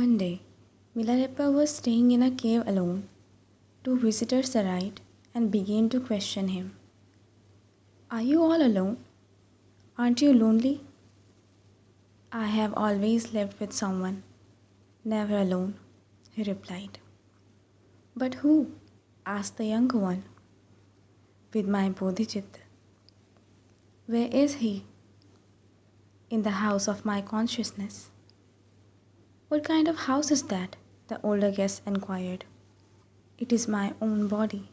One day, Milarepa was staying in a cave alone. Two visitors arrived and began to question him. Are you all alone? Aren't you lonely? I have always lived with someone, never alone, he replied. But who? Asked the younger one. With my Bodhicitta. Where is he? In the house of my consciousness. What kind of house is that? The older guest inquired. It is my own body.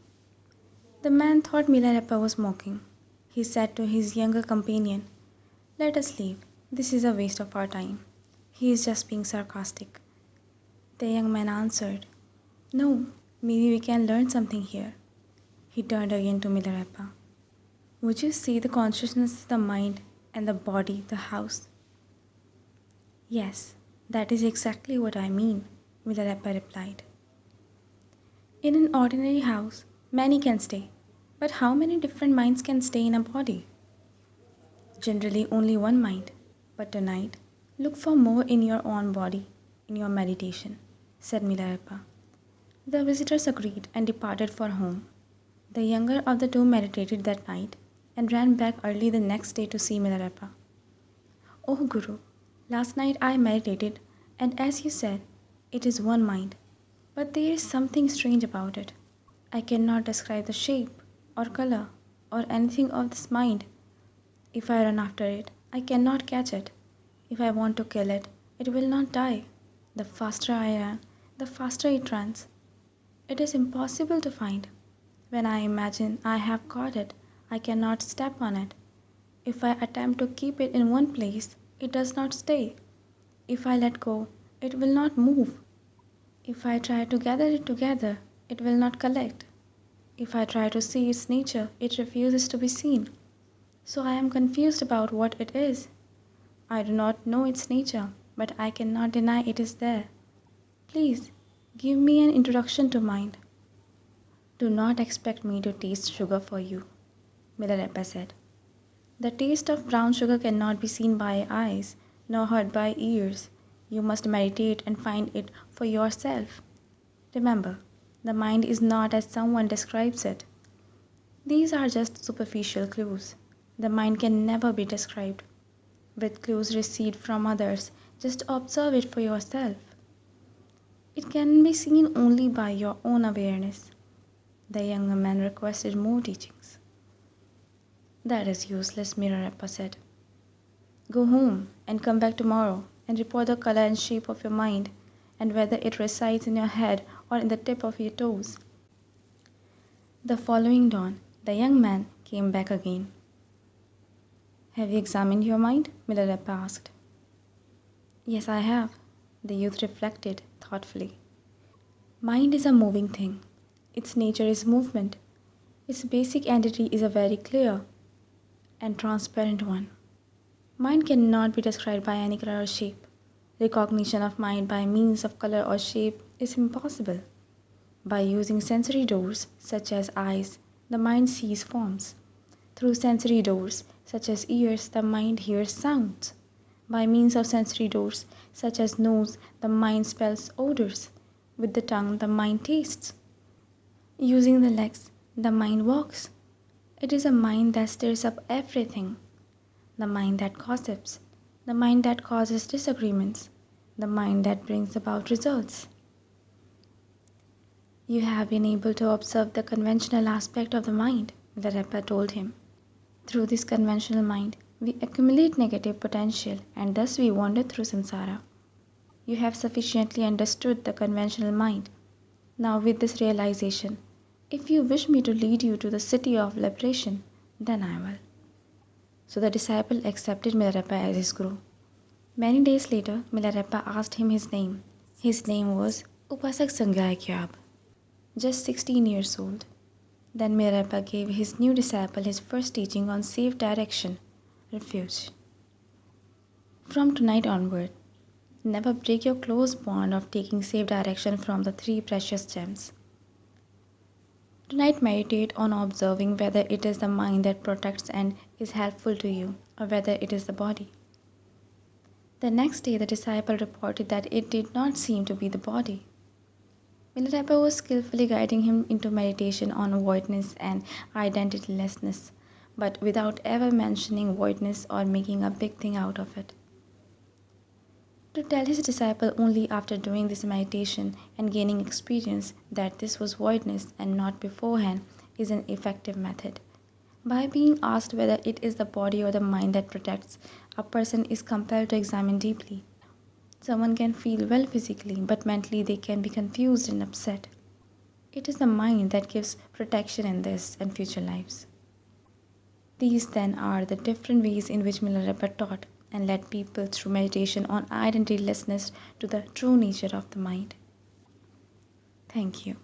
The man thought Milarepa was mocking. He said to his younger companion, Let us leave. This is a waste of our time. He is just being sarcastic. The young man answered, No, maybe we can learn something here. He turned again to Milarepa. Would you say the consciousness is the mind and the body the house? Yes, that is exactly what I mean, Milarepa replied. In an ordinary house, many can stay, but how many different minds can stay in a body? Generally only one mind, but tonight, look for more in your own body, in your meditation, said Milarepa. The visitors agreed and departed for home. The younger of the two meditated that night and ran back early the next day to see Milarepa. Oh Guru, last night I meditated and as you said, it is one mind, but there is something strange about it. I cannot describe the shape or color or anything of this mind. If I run after it, I cannot catch it. If I want to kill it, it will not die. The faster I run, the faster it runs. It is impossible to find. When I imagine I have caught it, I cannot step on it. If I attempt to keep it in one place, it does not stay. If I let go, it will not move. If I try to gather it together, it will not collect. If I try to see its nature, it refuses to be seen. So I am confused about what it is. I do not know its nature, but I cannot deny it is there. Please, give me an introduction to mind. Do not expect me to taste sugar for you, Milarepa said. The taste of brown sugar cannot be seen by eyes, nor heard by ears. You must meditate and find it for yourself. Remember, the mind is not as someone describes it. These are just superficial clues. The mind can never be described. With clues received from others, just observe it for yourself. It can be seen only by your own awareness. The younger man requested more teachings. That is useless, Milarepa said. Go home and come back tomorrow and report the color and shape of your mind and whether it resides in your head or in the tip of your toes. The following dawn, the young man came back again. Have you examined your mind? Milarepa asked. Yes, I have, the youth reflected thoughtfully. Mind is a moving thing. Its nature is movement. Its basic entity is a very clear and transparent one. Mind cannot be described by any color or shape. Recognition of mind by means of color or shape is impossible. By using sensory doors, such as eyes, the mind sees forms. Through sensory doors, such as ears, the mind hears sounds. By means of sensory doors, such as nose, the mind smells odors. With the tongue, the mind tastes. Using the legs, the mind walks. It is a mind that stirs up everything. The mind that gossips. The mind that causes disagreements. The mind that brings about results. You have been able to observe the conventional aspect of the mind, Milarepa told him. Through this conventional mind, we accumulate negative potential and thus we wander through samsara. You have sufficiently understood the conventional mind. Now with this realization, if you wish me to lead you to the city of liberation, then I will. So the disciple accepted Milarepa as his guru. Many days later, Milarepa asked him his name. His name was Upasak Sangyaykyab, just 16 years old. Then Milarepa gave his new disciple his first teaching on safe direction, refuge. From tonight onward, never break your close bond of taking safe direction from the three precious gems. Tonight meditate on observing whether it is the mind that protects and is helpful to you or whether it is the body. The next day, the disciple reported that it did not seem to be the body. Milarepa was skillfully guiding him into meditation on voidness and identitylessness, but without ever mentioning voidness or making a big thing out of it. To tell his disciple only after doing this meditation and gaining experience that this was voidness and not beforehand is an effective method. By being asked whether it is the body or the mind that protects, a person is compelled to examine deeply. Someone can feel well physically, but mentally they can be confused and upset. It is the mind that gives protection in this and future lives. These then are the different ways in which Milarepa taught and led people through meditation on identitylessness to the true nature of the mind. Thank you.